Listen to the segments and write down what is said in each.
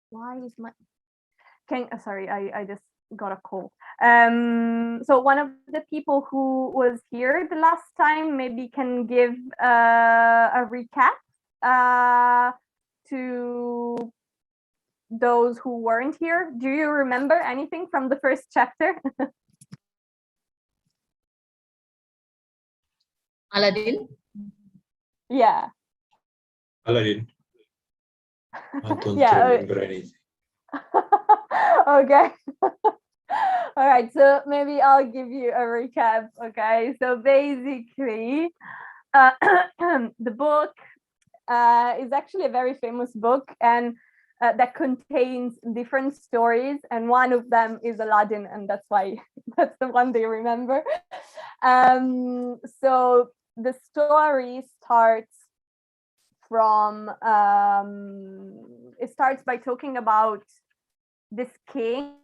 Why is my sorry, I just got a call. So one of the people who was here the last time maybe can give a recap to those who weren't here. Do you remember anything from the first chapter? Aladdin? Yeah. Aladdin. I don't Yeah. remember anything. Okay. All right, so maybe I'll give you a recap. Okay, so basically the book is actually a very famous book, and that contains different stories, and one of them is Aladdin, and that's why that's the one they remember. So the story starts from it starts by talking about this king.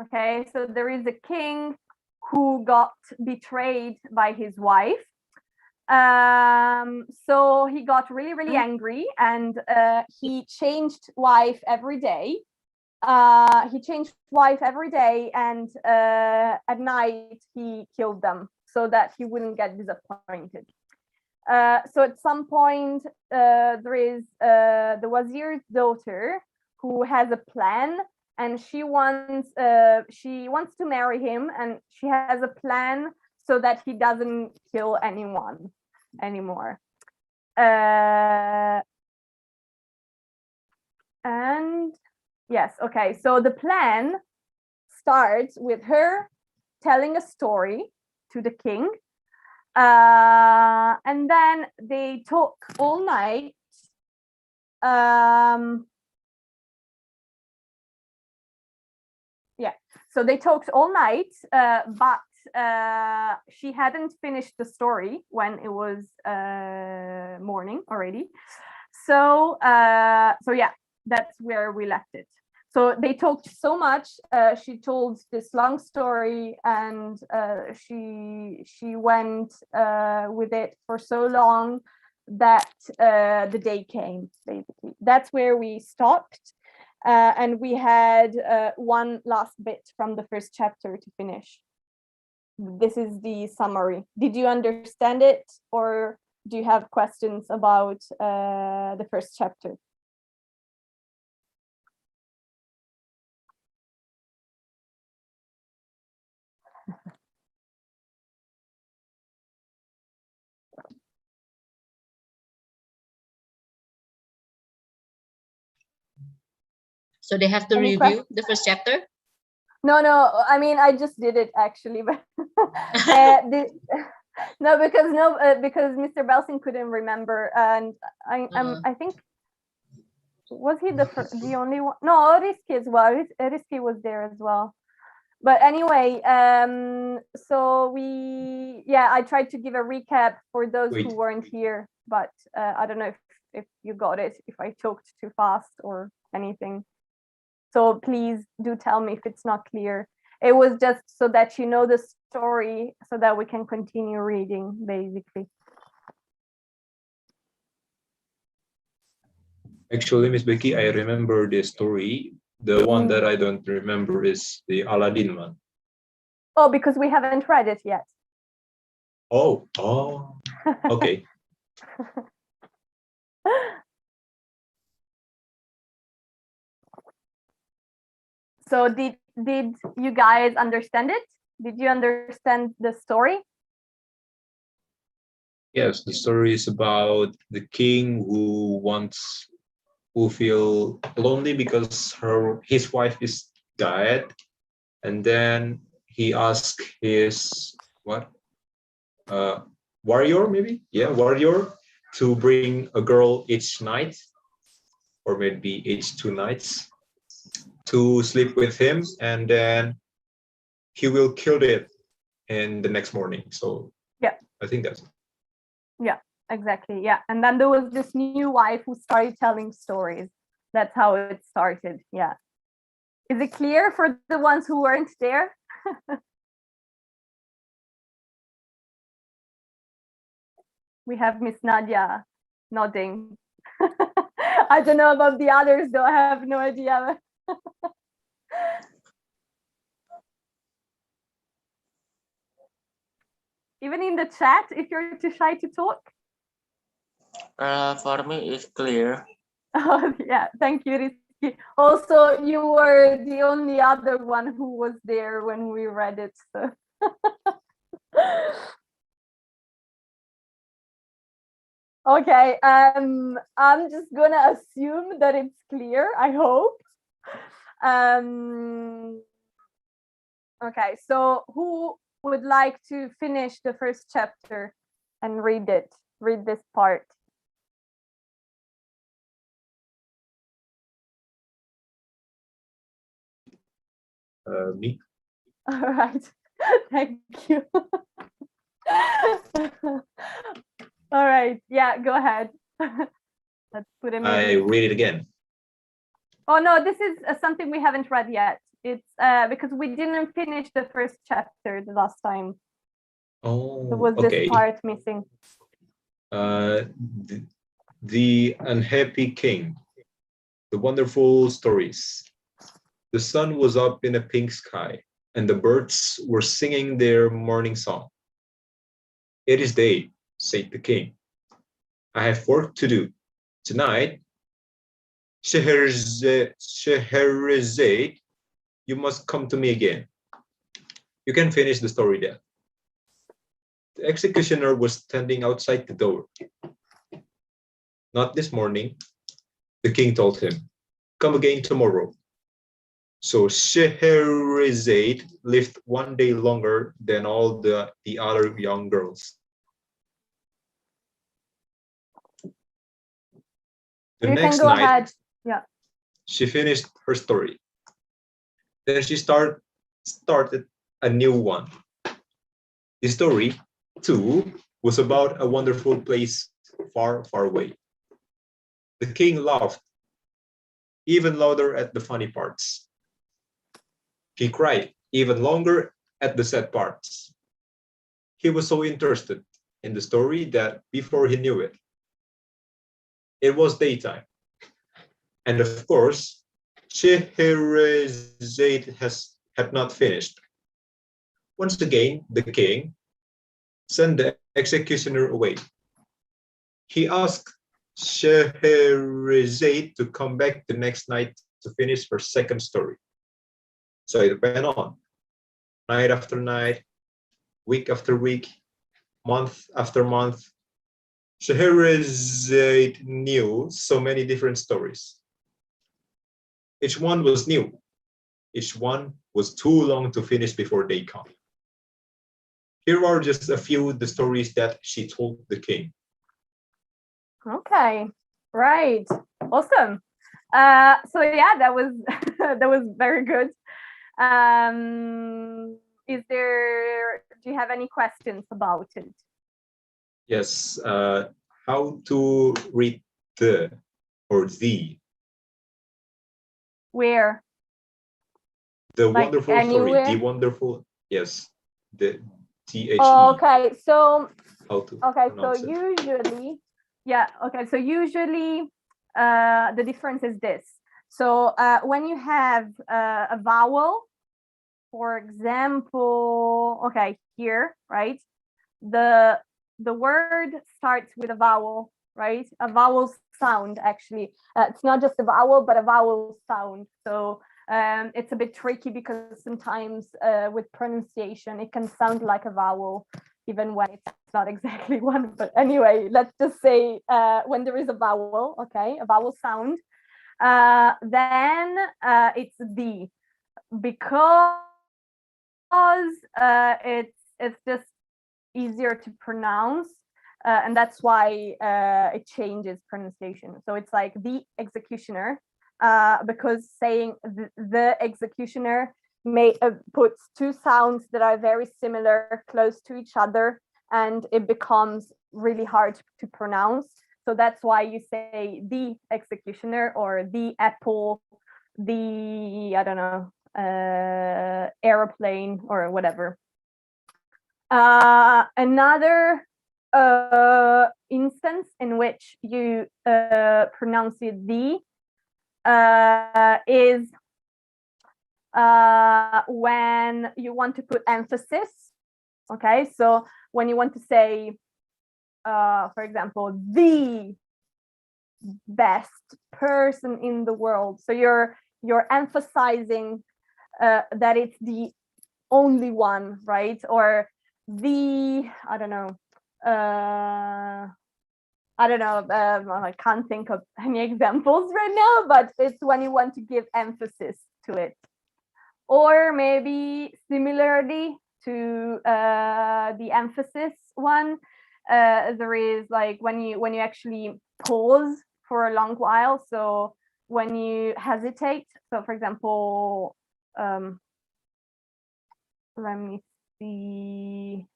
Okay, so there is a king who got betrayed by his wife. So he got really angry, and he changed wife every day. And at night he killed them so that he wouldn't get disappointed. So at some point there is the wazir's daughter who has a plan, and she wants to marry him, and she has a plan so that he doesn't kill anyone anymore. And yes, okay, so the plan starts with her telling a story to the king, and then they talk all night. Yeah, so they talked all night, but she hadn't finished the story when it was morning already. So yeah, that's where we left it. So they talked so much. She told this long story, and she went with it for so long that the day came. Basically, that's where we stopped. And we had one last bit from the first chapter to finish. This is the summary. Did you understand it, or do you have questions about the first chapter? So they have to Any review the first chapter? No, I mean, I just did it actually, but because Mr. Belsin couldn't remember, and I think, was he the only one? No, Risky as well. Risky was there as well. But anyway, so I tried to give a recap for those who weren't here, but I don't know if you got it, if I talked too fast or anything. So please do tell me if it's not clear. It was just so that you know the story, so that we can continue reading, basically. Actually, Miss Becky, I remember the story. The one that I don't remember is the Aladdin one. Oh, because we haven't read it yet. Oh, okay. So did you guys understand it? Did you understand the story? Yes, the story is about the king who feel lonely because his wife is dead, and then he asked his warrior, maybe, warrior, to bring a girl each night, or maybe each 2 nights, to sleep with him, and then he will kill it in the next morning. So yeah, I think that's it. Yeah, exactly. Yeah, and then there was this new wife who started telling stories. That's how it started. Yeah. Is it clear for the ones who weren't there? We have Miss Nadia nodding. I don't know about the others, though. I have no idea. Even in the chat, if you're too shy to talk. For me, it's clear. Oh, yeah, thank you, Rizky. Also, you were the only other one who was there when we read it. So. Okay, I'm just gonna assume that it's clear, I hope. Okay, so who would like to finish the first chapter and read this part? Me. All right, thank you. All right, yeah, go ahead. Let's put him I in. read it again. Oh no, this is something we haven't read yet. It's because we didn't finish the first chapter the last time. Oh, There was okay. this part missing. The Unhappy King. The Wonderful Stories. The sun was up in a pink sky, and the birds were singing their morning song. It is day, said the king. I have work to do. Tonight, Scheherazade, you must come to me again. You can finish the story then. The executioner was standing outside the door. Not this morning, the king told him. Come again tomorrow. So Scheherazade lived one day longer than all the other young girls. The You next can go night, ahead. Yeah. she finished her story. Then she started a new one. The story, too, was about a wonderful place far, far away. The king laughed even louder at the funny parts. He cried even longer at the sad parts. He was so interested in the story that before he knew it, it was daytime. And of course, Scheherazade had not finished. Once again, the king sent the executioner away. He asked Scheherazade to come back the next night to finish her second story. So it went on, night after night, week after week, month after month. Scheherazade knew so many different stories. Each one was new. Each one was too long to finish before they come. Here are just a few of the stories that she told the king. Okay, right, awesome. So yeah, that was that was very good. Do you have any questions about it? Yes, how to read the or the? Where? The like wonderful anywhere? story, the wonderful, yes, the THE. Oh, okay, so how to okay, so pronounce it. usually, yeah, okay, so usually the difference is this. So when you have a vowel, for example, okay, here, right, the word starts with a vowel, right, a vowel sound. Actually, it's not just a vowel but a vowel sound. So it's a bit tricky because sometimes with pronunciation it can sound like a vowel even when it's not exactly one. But anyway, let's just say when there is a vowel, okay, a vowel sound, then it's the, because it's just easier to pronounce, and that's why it changes pronunciation. So it's like the executioner, because saying the executioner puts two sounds that are very similar close to each other, and it becomes really hard to pronounce. So that's why you say the executioner, or the apple, the, I don't know, airplane, or whatever. Another instance in which you pronounce it the is when you want to put emphasis. Okay, so when you want to say, for example, the best person in the world, so you're emphasizing that it's the only one, right? Or the, I don't know, I can't think of any examples right now, but it's when you want to give emphasis to it. Or maybe similarly to the emphasis one, there is like when you actually pause for a long while. So when you hesitate, so for example, let me see.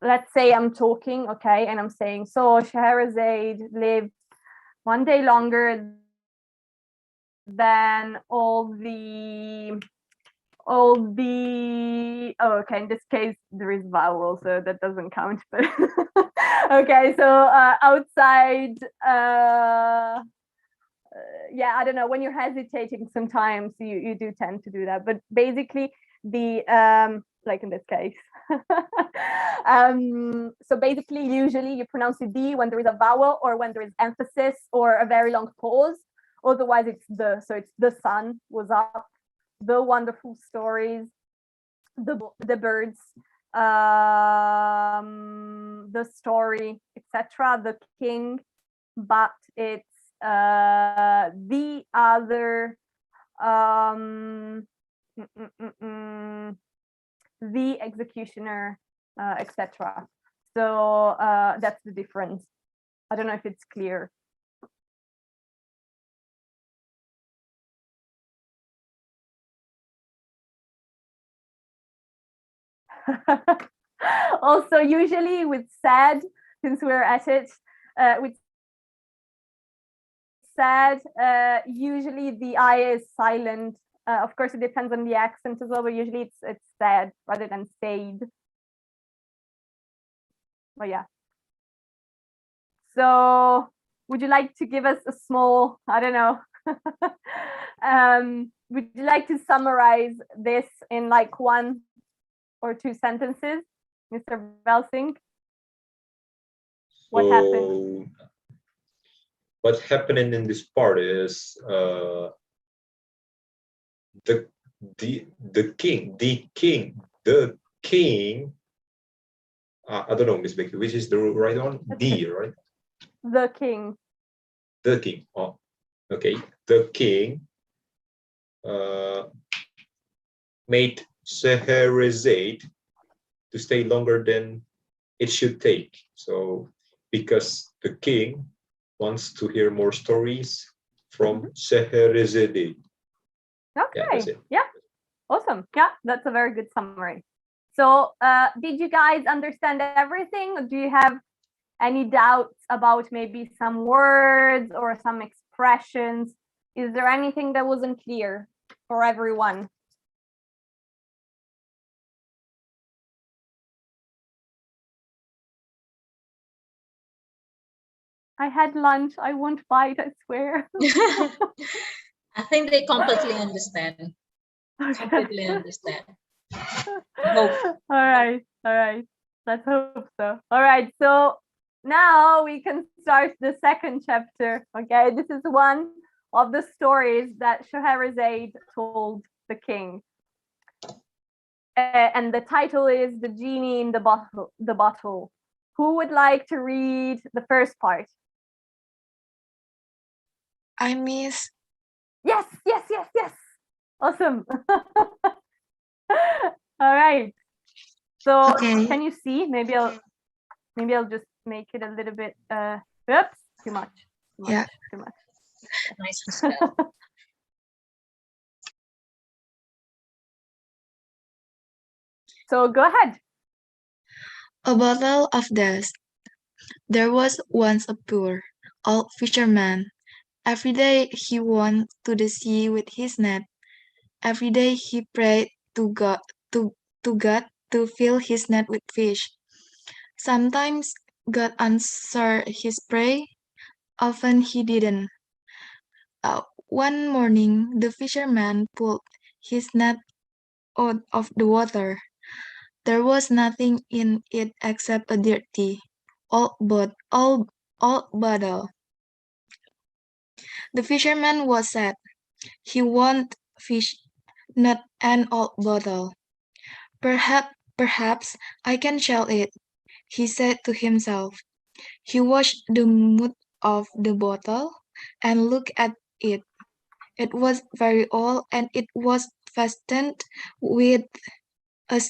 Let's say I'm talking, okay, and I'm saying, so Scheherazade lived one day longer than all the oh, okay, in this case there is vowel, so that doesn't count, but okay, so outside, yeah, I don't know, when you're hesitating sometimes you do tend to do that, but basically the like in this case so basically usually you pronounce the d when there is a vowel or when there is emphasis or a very long pause. Otherwise it's the, so it's the sun was up, the wonderful stories, the birds, the story, etc., the king, but it's the other, the executioner, etc. So that's the difference. I don't know if it's clear. Also, usually with sad, since we're at it, with sad, usually the I is silent. Of course, it depends on the accent as well, but usually it's sad rather than said. But yeah. So, would you like to give us a small, I don't know, would you like to summarize this in like 1 or 2 sentences, Mr. Belsing? What happened? What happening in this part is the king. I don't know, Miss Becky, which is the right one? D, right? The king. The king. Oh, okay. The king made Scheherazade to stay longer than it should take. So because the king wants to hear more stories from Scheherazade. Okay. Yeah. Awesome. Yeah, that's a very good summary. So did you guys understand everything? Or do you have any doubts about maybe some words or some expressions? Is there anything that wasn't clear for everyone? I had lunch. I won't bite, I swear. I think they completely understand. Okay. Completely understand. Hope. All right. Let's hope so. All right. So now we can start the second chapter. Okay. This is one of the stories that Scheherazade told the king. And the title is The Genie in the Bottle. Who would like to read the first part? I miss. Yes. Awesome. All right. So Okay. can you see? Maybe I'll just make it a little bit. Oops, too much. Yeah. Too much. Nice to spell. So go ahead. A bottle of dust. There was once a poor old fisherman. Every day he went to the sea with his net. Every day he prayed to God to fill his net with fish. Sometimes God answered his prayer, often he didn't. One morning, the fisherman pulled his net out of the water. There was nothing in it except a dirty, old bottle. The fisherman was sad. He wanted fish, not an old bottle. Perhaps I can sell it, he said to himself. He watched the mouth of the bottle and looked at it. It was very old and it was fastened with a,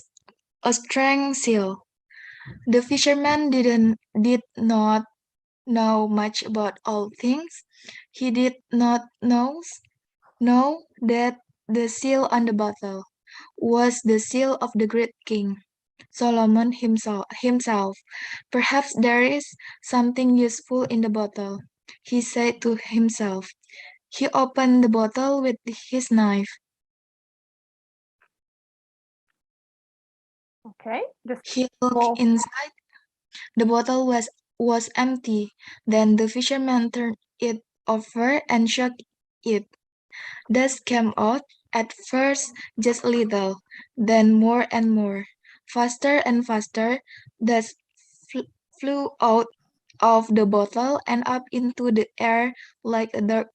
a strong seal. The fisherman did not know much about all things. He did not know that the seal on the bottle was the seal of the great king, Solomon himself. Perhaps there is something useful in the bottle, he said to himself. He opened the bottle with his knife. Okay. Just He looked inside. The bottle was empty. Then the fisherman turned it over and shook it. Dust came out, at first just a little, then more and more. Faster and faster, dust flew out of the bottle and up into the air like a dark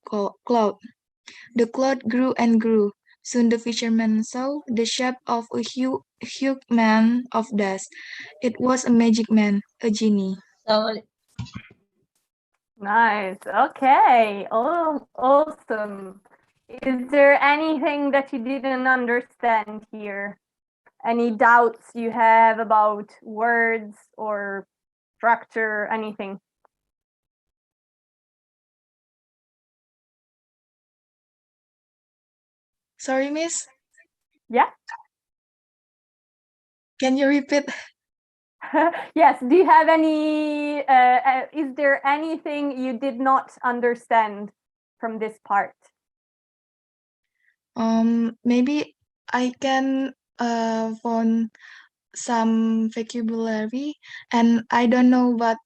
cloud. The cloud grew and grew. Soon the fisherman saw the shape of a huge man of dust. It was a magic man, a genie. So nice. Okay. Oh, awesome. Is there anything that you didn't understand here? Any doubts you have about words or structure, anything? Sorry, miss. Yeah. Can you repeat? Yes. Do you have any? Is there anything you did not understand from this part? Maybe I can find some vocabulary, and I don't know what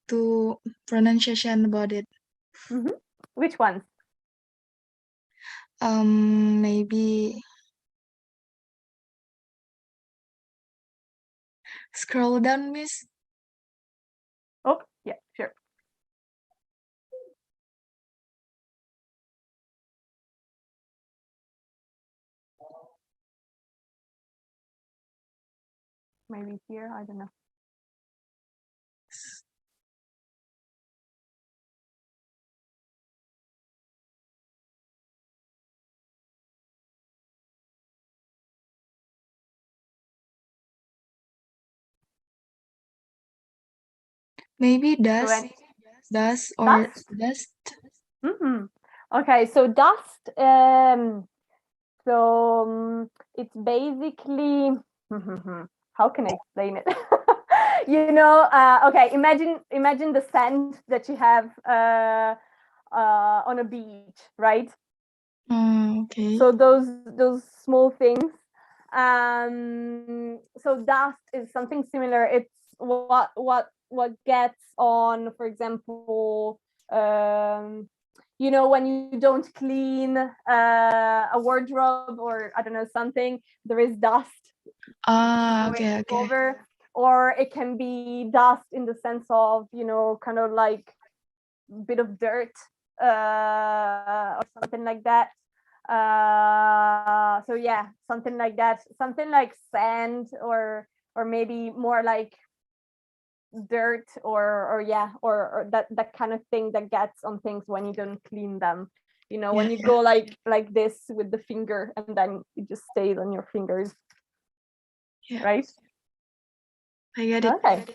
to pronunciation about it. Which ones? Maybe scroll down, miss. Oh, yeah, sure. Maybe here, I don't know. Maybe So dust, any- dust or Dust? dust. Okay, so dust. It's basically how can I explain it? Okay, imagine the sand that you have on a beach, right? Okay. So those small things. So dust is something similar. It's what gets on, for example, when you don't clean a wardrobe, or I don't know, something, there is dust Okay. over. Or it can be dust in the sense of, kind of like bit of dirt, or something like that. So yeah, something like that, something like sand, or maybe more like dirt, or that kind of thing that gets on things when you don't clean them. When you go like this with the finger, and then it just stays on your fingers. Yeah. Right? I get it. Okay.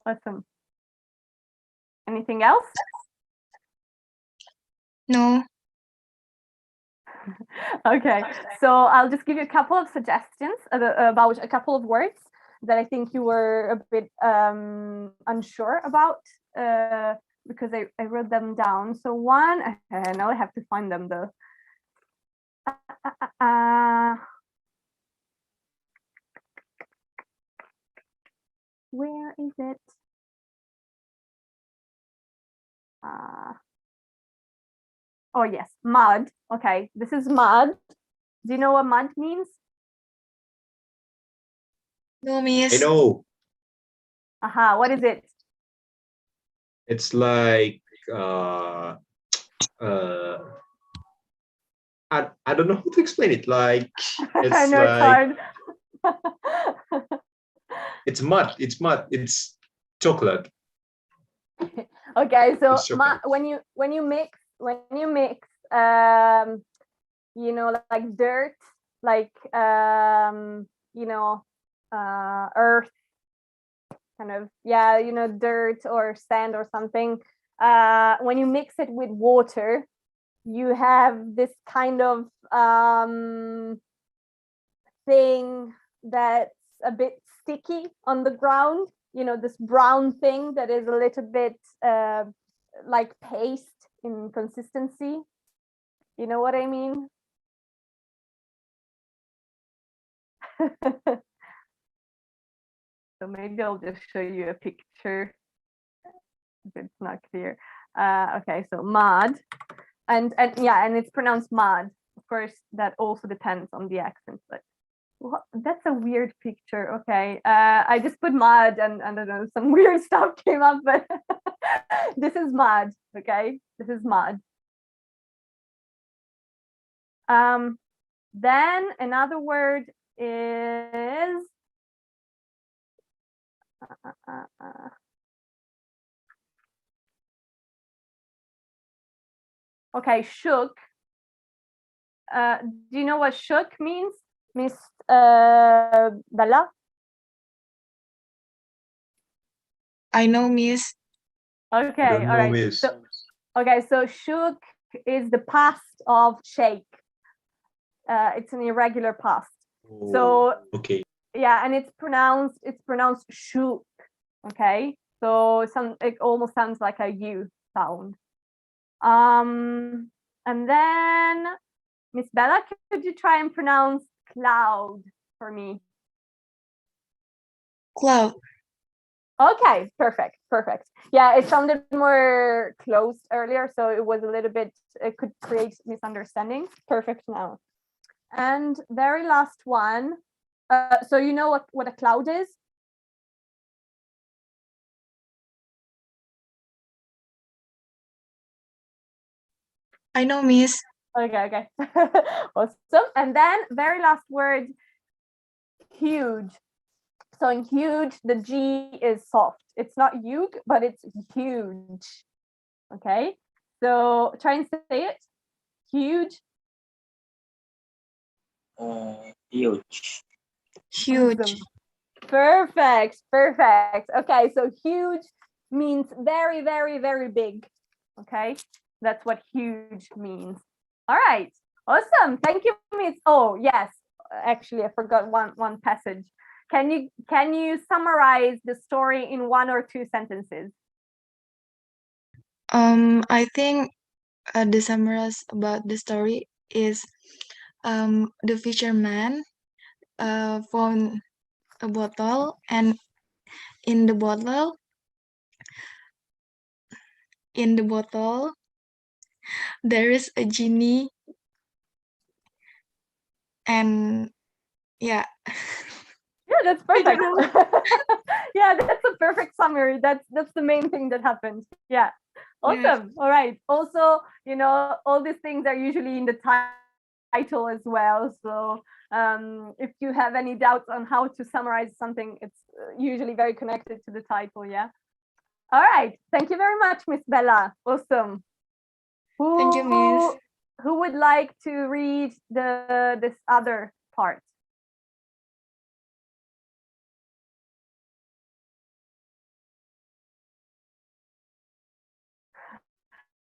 Awesome. Anything else? No. Okay, so I'll just give you a couple of suggestions about a couple of words that I think you were a bit unsure about, because I wrote them down. So one, now I have to find them though. Where is it? Oh yes, mud. Okay, this is mud. Do you know what mud means? No, I Miss. know. Aha, what is it? It's like uh I don't know how to explain it. Like I it's know it's like hard. it's mud. It's mud. It's chocolate. Okay, so It's chocolate. when you mix you know, like dirt, like you know, earth, kind of, yeah, you know, dirt or sand or something. When you mix it with water, you have this kind of thing that's a bit sticky on the ground, you know, this brown thing that is a little bit like paste in consistency. You know what I mean? So maybe I'll just show you a picture if it's not clear. Okay, so mud, and yeah, and it's pronounced mud. Of course, that also depends on the accent, but that's a weird picture. Okay, I just put mud and I don't know, some weird stuff came up, but this is mud. Okay, this is mud. Then another word is okay, shook. Do you know what shook means, Miss Bella? I know, Miss. Okay, I don't all know, right. miss. So, okay, so shook is the past of shake. It's an irregular past. So okay. yeah, and it's pronounced shook. Okay, so it almost sounds like a U sound. And then Miss Bella, could you try and pronounce cloud for me? Cloud. Okay, perfect. Yeah, it sounded more closed earlier, so it was a little bit, it could create misunderstandings. Perfect now. And very last one. So you know what a cloud is? I know, Miss. Okay. Awesome. And then very last word, huge. So in huge, the G is soft. It's not huge, but it's huge. Okay. So try and say it. Huge. Huge. Huge. Awesome. Perfect. Okay, so huge means very, very, very big. Okay, that's what huge means. All right, awesome. Thank you, Miss. Oh yes, actually, I forgot one passage. Can you summarize the story in 1 or 2 sentences? I think the summary about the story is the fisherman found a bottle, and in the bottle there is a genie, and yeah. Yeah, that's I perfect. don't know. Yeah, that's a perfect summary. That's the main thing that happened. Yeah. Awesome. All right. Also, you know, all these things are usually in the title as well. So if you have any doubts on how to summarize something, it's usually very connected to the title. Yeah. All right. Thank you very much, Miss Bella. Awesome. Thank you, Miss. Who would like to read this other part?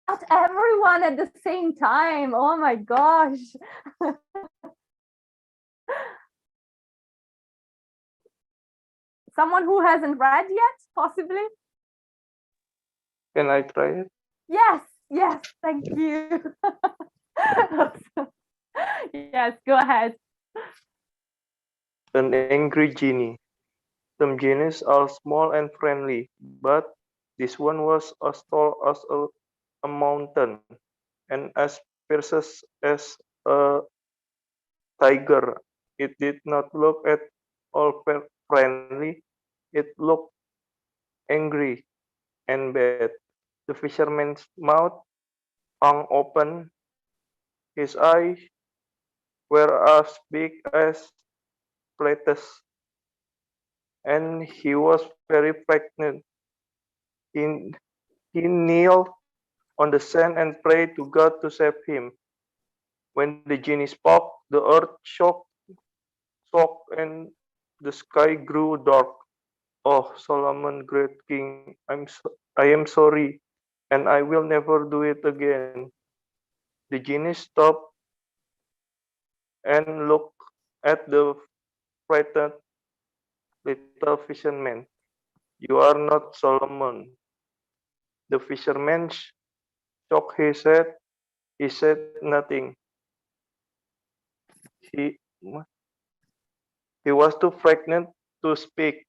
Not everyone at the same time. Oh my gosh. Someone who hasn't read yet, possibly? Can I try it? Yes, thank you. Yes, go ahead. An angry genie. Some genies are small and friendly, but this one was as tall as a mountain and as fierce as a tiger. It did not look at all friendly. It looked angry and bad. The fisherman's mouth hung open. His eyes were as big as plates, and he was very frightened. He, he knelt on the sand and prayed to God to save him. When the genie spoke, the earth shook, and the sky grew dark. Oh, Solomon, great king, I am sorry, and I will never do it again. The genie stopped and looked at the frightened little fisherman. You are not Solomon. The fisherman shook his head. He said nothing. He, he was too frightened to speak.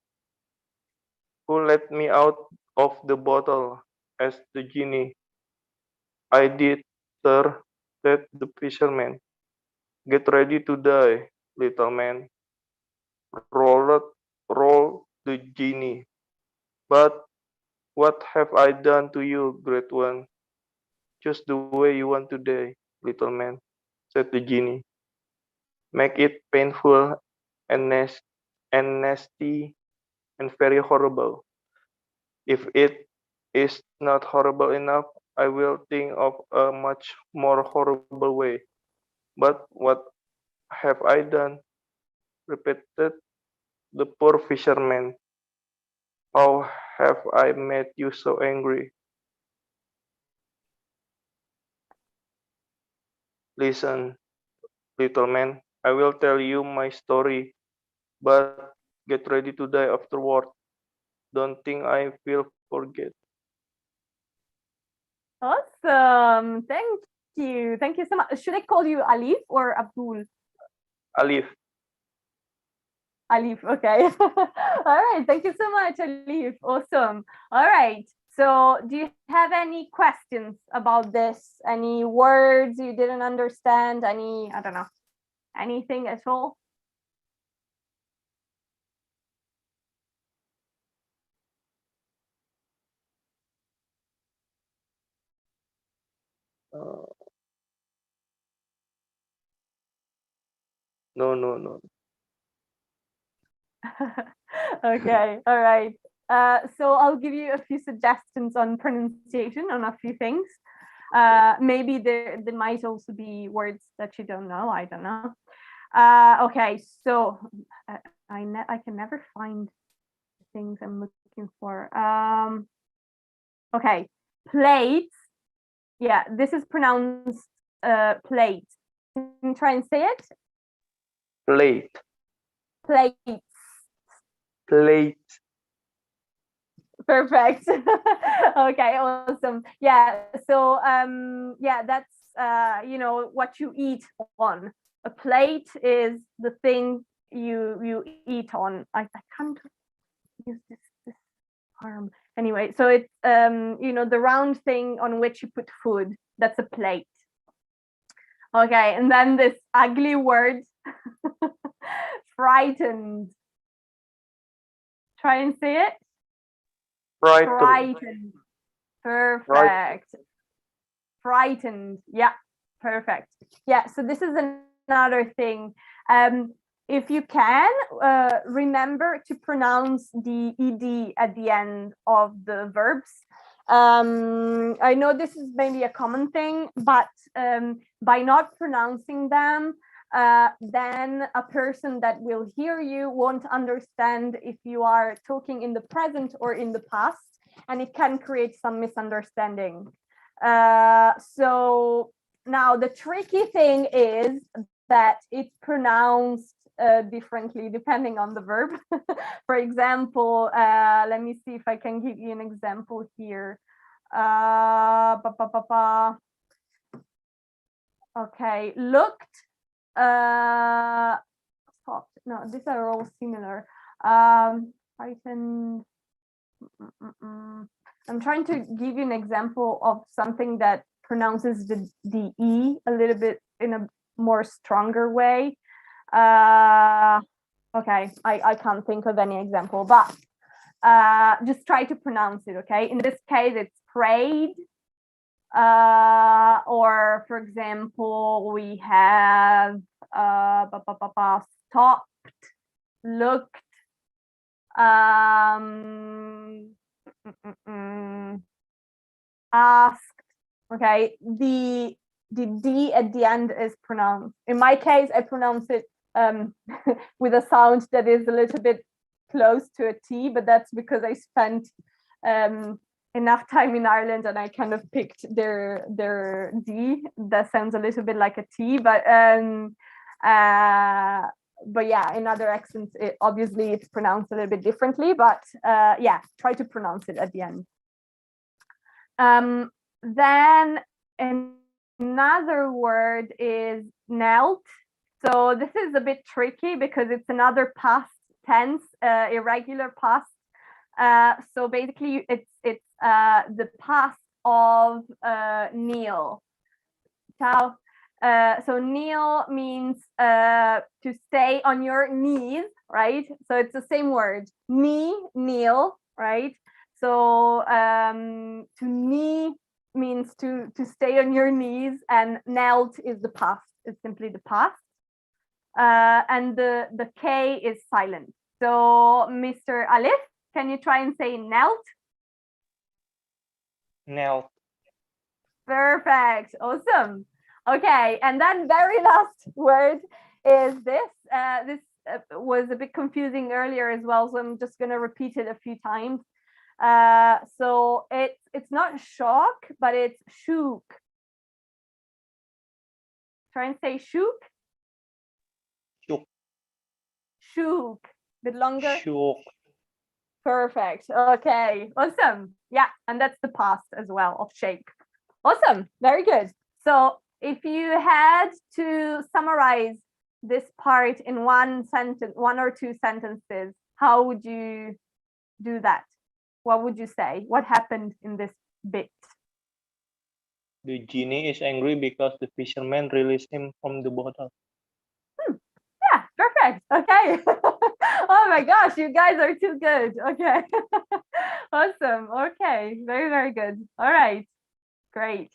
Who let me out of the bottle? Asked the genie. I did, sir, said the fisherman. Get ready to die, little man. Roll the genie. But what have I done to you, great one? Just the way you want to die, little man, said the genie. Make it painful and nasty and very horrible. If it is not horrible enough, I will think of a much more horrible way. But what have I done? Repeated the poor fisherman. How have I made you so angry? Listen, little man, I will tell you my story, but get ready to die afterward. Don't think I will forget. Awesome. Thank you. Thank you so much. Should I call you Alif or Abdul? Alif, Alif, okay. All right. Thank you so much, Alif. Awesome. All right. So do you have any questions about this? Any words you didn't understand? Any, I don't know, anything at all? uh, no. Okay, all right. So I'll give you a few suggestions on pronunciation on a few things. Maybe there might also be words that you don't know. I don't know. Okay, so I can never find things I'm looking for. Okay, plate. Yeah, this is pronounced plate. Can you try and say it? Plate, Plate. plate, Perfect. Okay, awesome. Yeah, so yeah, that's you know, what you eat on. A plate is the thing you eat on. I can't use this arm. Anyway, so it's you know, the round thing on which you put food. That's a plate. Okay, and then this ugly word, frightened. Try and say it. frightened, Frightened. Perfect. Frightened. Yeah, perfect. Yeah, so this is another thing. If you can, remember to pronounce the ed at the end of the verbs. I know this is maybe a common thing, but by not pronouncing them, then a person that will hear you won't understand if you are talking in the present or in the past, and it can create some misunderstanding. So now the tricky thing is that it's pronounced differently depending on the verb. For example, let me see if I can give you an example here. Okay, looked. No, these are all similar. Frightened. I'm trying to give you an example of something that pronounces the E a little bit in a more stronger way. Okay, I can't think of any example, but just try to pronounce it, okay? In this case, it's prayed. Or for example, we have stopped, looked, asked. Okay, the D at the end is pronounced. In my case, I pronounce it with a sound that is a little bit close to a T, but that's because I spent enough time in Ireland and I kind of picked their D that sounds a little bit like a T, but yeah, in other accents, obviously it's pronounced a little bit differently, but yeah, try to pronounce it at the end. Then another word is knelt. So this is a bit tricky because it's another past tense, irregular past. So basically it's the past of kneel. Ciao. So kneel means to stay on your knees, right? So it's the same word, kneel, right? So to knee means to stay on your knees, and knelt is the past. It's simply the past. And the K is silent. So Mr. Alif, can you try and say knelt? Knelt. Perfect. Awesome. Okay, and then very last word is this. This was a bit confusing earlier as well, so I'm just going to repeat it a few times. So it's not shock, but it's shook. Try and say shook. Shook. Shook. Bit longer. Shook. Perfect. Okay. Awesome. Yeah, and that's the past as well of shake. Awesome. Very good. So if you had to summarize this part in one sentence, one or two sentences, how would you do that? What would you say? What happened in this bit? The genie is angry because the fisherman released him from the bottle. Yeah, perfect. Okay. Oh my gosh, you guys are too good. Okay. Awesome. Okay. Very, very good. All right. Great.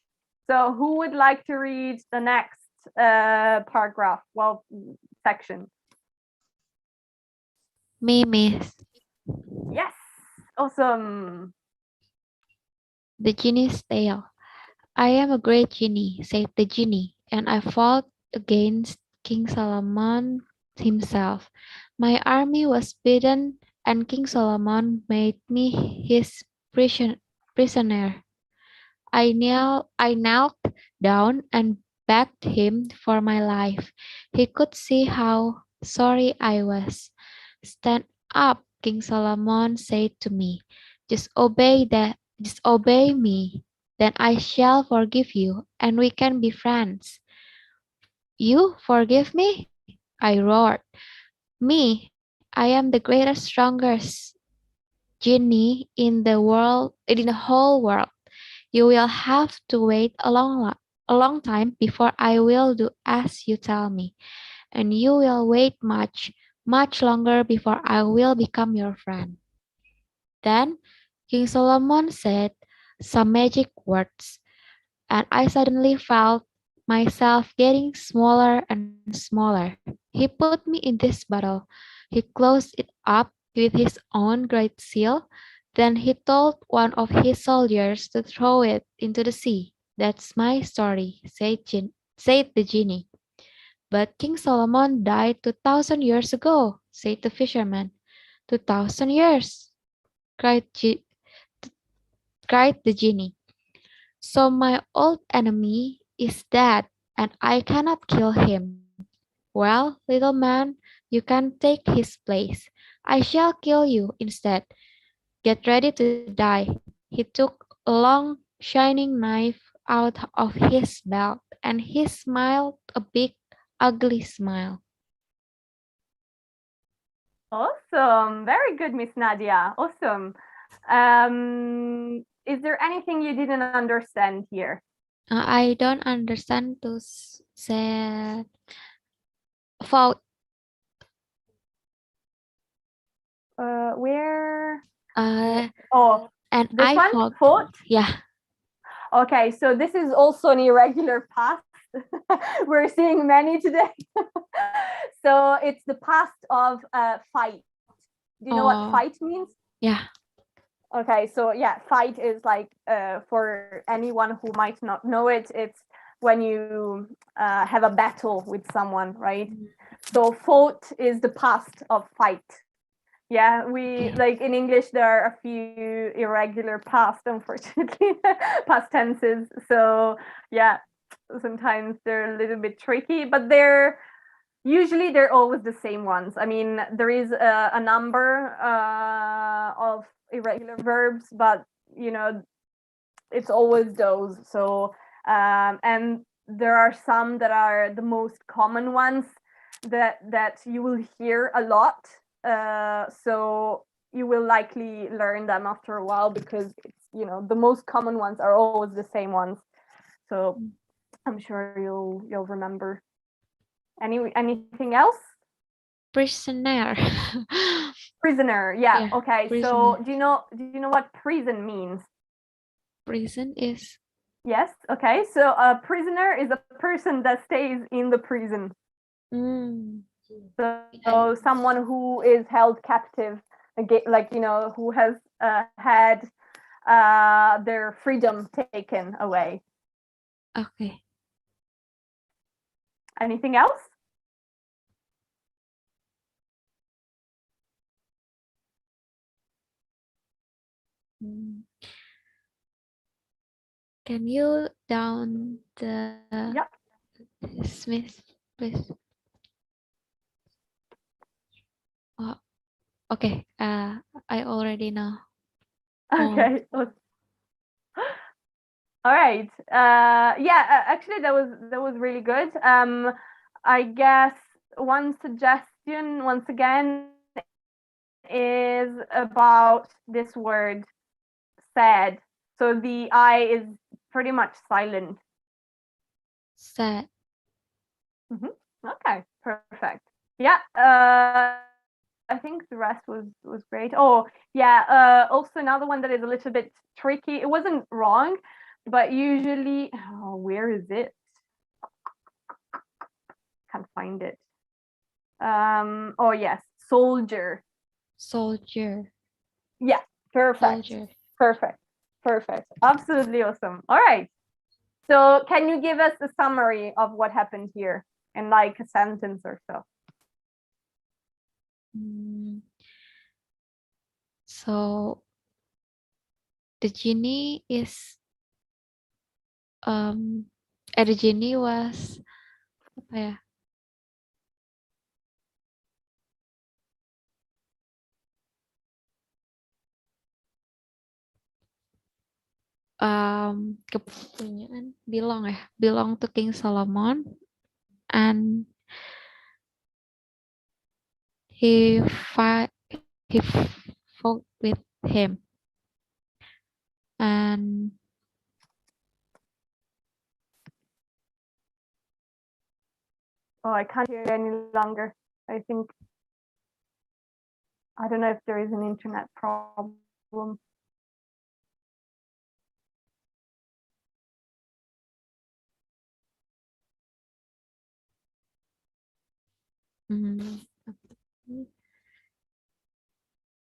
So who would like to read the next paragraph? Well, section. Me, miss. Yes. Awesome. The genie's tale. I am a great genie, said the genie, and I fought against King Solomon himself. My army was beaten, and King Solomon made me his prisoner. I knelt down and begged him for my life. He could see how sorry I was. Stand up, King Solomon said to me. Just obey me. Then I shall forgive you, and we can be friends. You forgive me? I roared. Me, I am the greatest, strongest genie in the whole world. You will have to wait a long time before I will do as you tell me, and you will wait much longer before I will become your friend. Then King Solomon said some magic words, and I suddenly felt myself getting smaller and smaller. He put me in this bottle. He closed it up with his own great seal. Then he told one of his soldiers to throw it into the sea. That's my story, said the genie. But King Solomon died 2,000 years ago, said the fisherman. 2,000 years, cried, cried the genie. So my old enemy is dead, and I cannot kill him. Well, little man, you can take his place. I shall kill you instead. Get ready to die. He took a long, shining knife out of his belt, and he smiled a big, ugly smile. Awesome. Very good, Miss Nadia. Awesome. Is there anything you didn't understand here? I don't understand to say fault. Where? Oh, Oh, and this I one? fault. Fought? Yeah. Okay, so this is also an irregular past. We're seeing many today. So it's the past of fight. Do you know what fight means? Yeah. Okay, so yeah, fight is like for anyone who might not know it, it's when you have a battle with someone, right? So fought is the past of fight. Yeah, we like in English there are a few irregular past, unfortunately, past tenses. So yeah, sometimes they're a little bit tricky, but they're always the same ones. I mean, there is a number of irregular verbs, but you know, it's always those. So and there are some that are the most common ones that you will hear a lot. So you will likely learn them after a while because it's, you know, the most common ones are always the same ones. So I'm sure you'll remember. Anything else? Prisoner. Prisoner. Yeah. Yeah, Okay. So do you know what prison means? Prison is Yes. Okay. So a prisoner is a person that stays in the prison. So someone who is held captive, like, you know, who has had their freedom taken away. okay. Anything else? Can you down the Smith, please? Oh, okay. I already know. Okay. All right. Yeah, actually that was really good. I guess one suggestion once again is about this word sad. So the I is pretty much silent. Sad. Okay, perfect. Yeah, I think the rest was great. Oh, yeah, also another one that is a little bit tricky. It wasn't wrong, but usually, oh, where is it? Can't find it. Oh yes, soldier. Soldier. Yeah, perfect. Soldier. Perfect. Absolutely awesome. All right. So can you give us a summary of what happened here in like a sentence or so? So the genie is the genie was apa ya? Kepunyaan belong to King Solomon, and he fought with him, and Oh, I can't hear it any longer. I think, I don't know if there is an internet problem.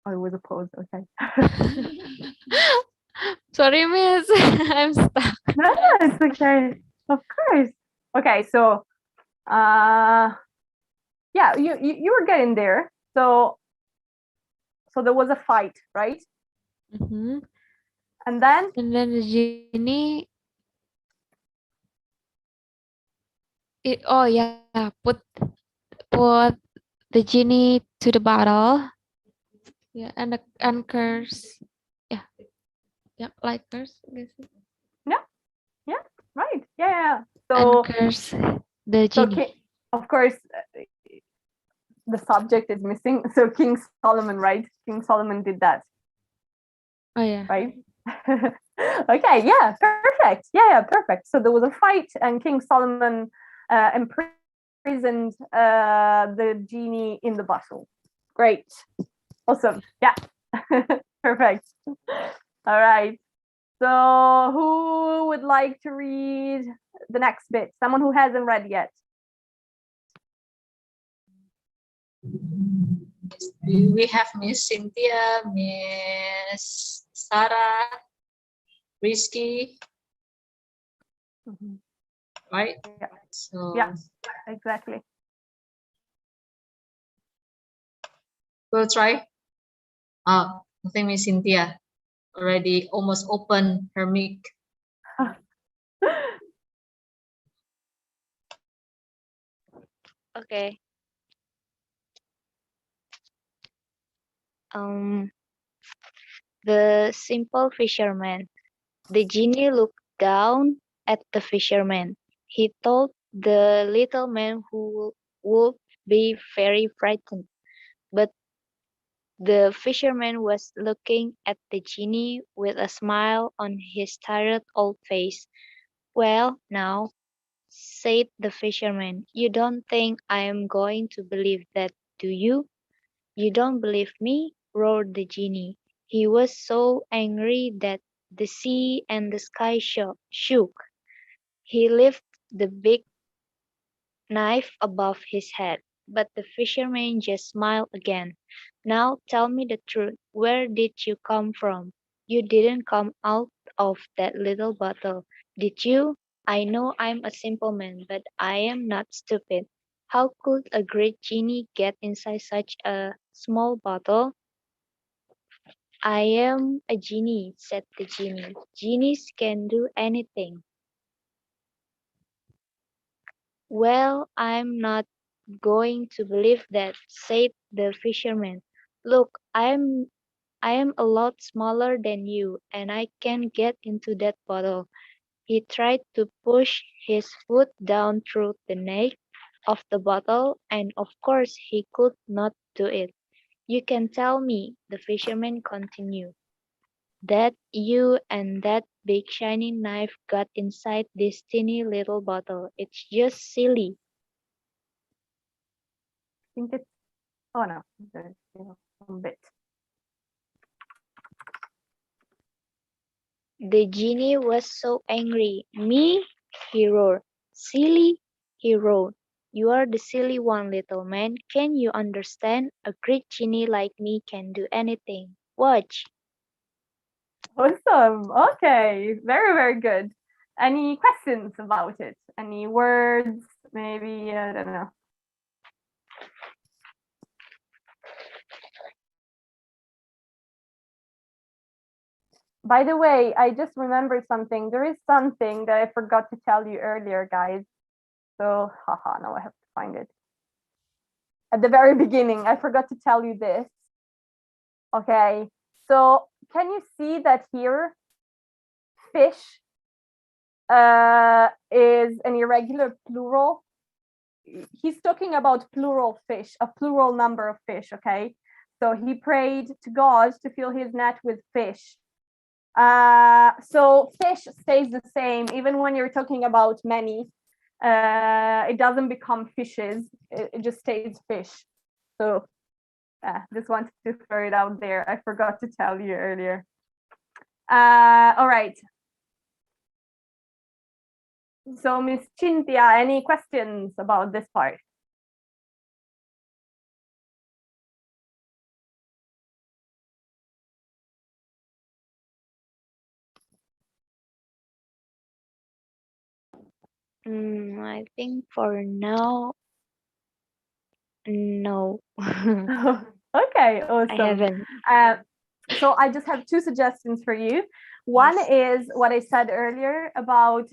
Oh, it was a pause. Okay. sorry, Miss, I'm stuck. No, it's okay. Of course. Okay, so yeah, you were getting there. So there was a fight, right? And then the genie put the genie to the bottle. Yeah, and curse. Yeah, like curse. Yeah, right. Yeah. And So curse the genie. of course, the subject is missing. So King Solomon, right? King Solomon did that, Oh yeah. right? Okay, yeah, perfect. Yeah, perfect. So there was a fight, and King Solomon imprisoned the genie in the bottle. Great, awesome. Yeah, perfect. All right. So who would like to read the next bit? Someone who hasn't read yet. We have Miss Cynthia, Miss Sarah, Rizky, right? Yeah. So Yeah, exactly. we'll try. I think Miss Cynthia already almost opened her mic. Okay. Um, the simple fisherman. The genie looked down at the fisherman. He thought the little man who would be very frightened, but the fisherman was looking at the genie with a smile on his tired old face. Well, now, said the fisherman, you don't think I am going to believe that, do you? You don't believe me? Roared the genie. He was so angry that the sea and the sky shook. He lifted the big knife above his head, but the fisherman just smiled again. Now tell me the truth. Where did you come from? You didn't come out of that little bottle, did you? I know I'm a simple man, but I am not stupid. How could a great genie get inside such a small bottle? I am a genie, said the genie. Genies can do anything. Well, I'm not going to believe that, said the fisherman. Look, I am a lot smaller than you, and I can get into that bottle. He tried to push his foot down through the neck of the bottle, and of course he could not do it. You can tell me, the fisherman continued, that you and that big shiny knife got inside this teeny little bottle. It's just silly. I think it's, oh no, there's some bit. The genie was so angry. Me? He roared. Silly? He roared. You are the silly one, little man. Can you understand? A great genie like me can do anything. Watch. Awesome. Okay, very, very good. Any questions about it? Any words? Maybe, I don't know. By the way, I just remembered something. There is something that I forgot to tell you earlier, guys. So, haha, now I have to find it. At the very beginning, I forgot to tell you this. Okay, so can you see that here? Fish is an irregular plural. He's talking about plural fish, a plural number of fish, okay? So he prayed to God to fill his net with fish. So fish stays the same, even when you're talking about many. It doesn't become fishes, it just stays fish. So just wanted to throw it out there. I forgot to tell you earlier. All right. So Miss Cynthia, any questions about this part? I think for now, no. Okay, awesome. I haven't. So I just have two suggestions for you. One is what I said earlier about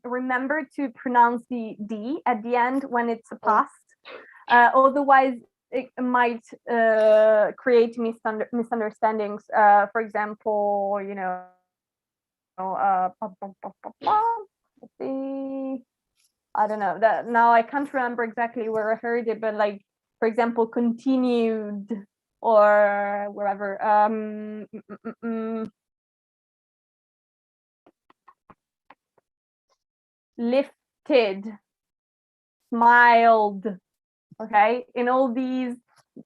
remember to pronounce the D at the end when it's a past. Otherwise, it might create misunderstandings. For example, you know, let's see. I don't know that now. I can't remember exactly where I heard it, but like, for example, continued or wherever. Lifted, smiled. Okay, in all these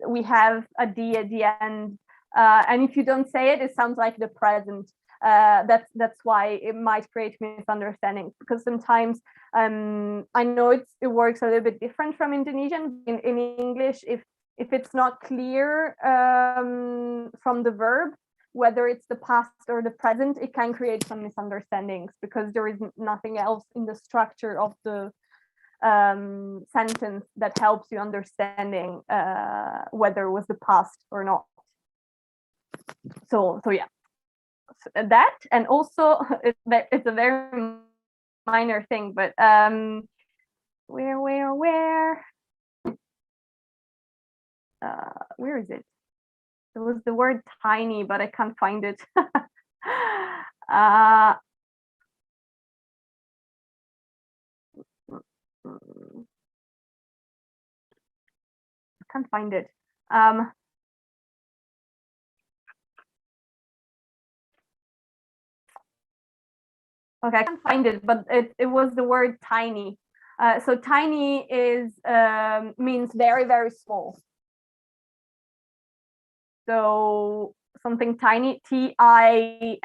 we have a D at the end, and if you don't say it, it sounds like the present. That's why it might create misunderstandings, because sometimes I know it works a little bit different from Indonesian. In English, if it's not clear from the verb whether it's the past or the present, it can create some misunderstandings because there is nothing else in the structure of the sentence that helps you understanding whether it was the past or not. So yeah, that, and also it's a very minor thing, but where is it? It was the word tiny, but I can't find it. I can't find it. Okay, I can't find it, but it was the word tiny. So tiny is means very, very small. So something tiny, Tiny. I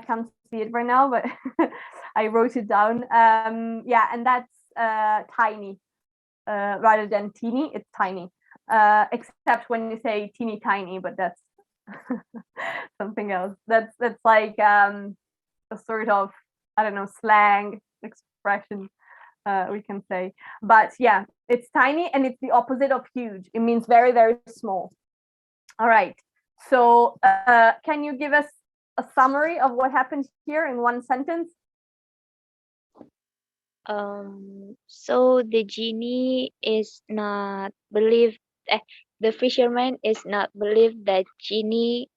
can't see it right now, but I wrote it down. Yeah, and that's tiny rather than teeny. It's tiny, except when you say teeny tiny, but that's something else. That's like a sort of, I don't know, slang expression we can say. But yeah, it's tiny and it's the opposite of huge. It means very, very small. All right. So can you give us a summary of what happened here in one sentence? So the genie is not believed. The fisherman is not believed that genie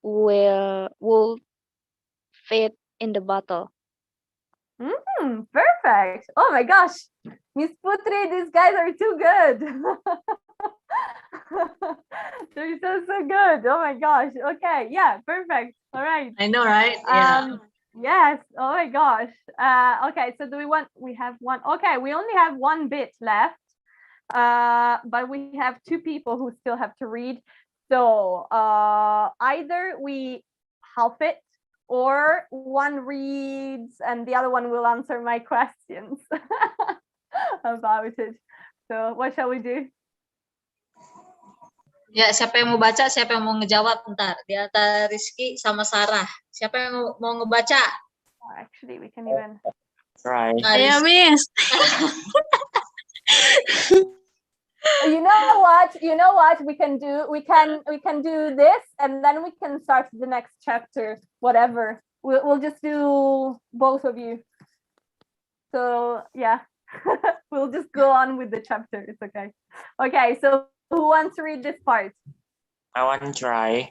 will fit in the bottle. Perfect. Oh my gosh, Miss Putri, these guys are too good. They're so good. Oh my gosh. Okay, yeah, perfect. All right. I know, right? Yeah. Yes. Oh my gosh. Okay, so we have one. Okay, we only have one bit left. But we have two people who still have to read. So either we half it, or one reads and the other one will answer my questions about it. So what shall we do? Ya, siapa yang mau baca, siapa yang mau ngejawab ntar di antara Rizky sama Sarah. Siapa yang mau ngebaca? Actually, we can even Try. Nah, Yeah, Miss. You know what we can do? We can do this and then we can start the next chapter, whatever. We'll just do both of you. So yeah, we'll just go on with the chapter. It's okay. Okay, so who wants to read this part? I want to try.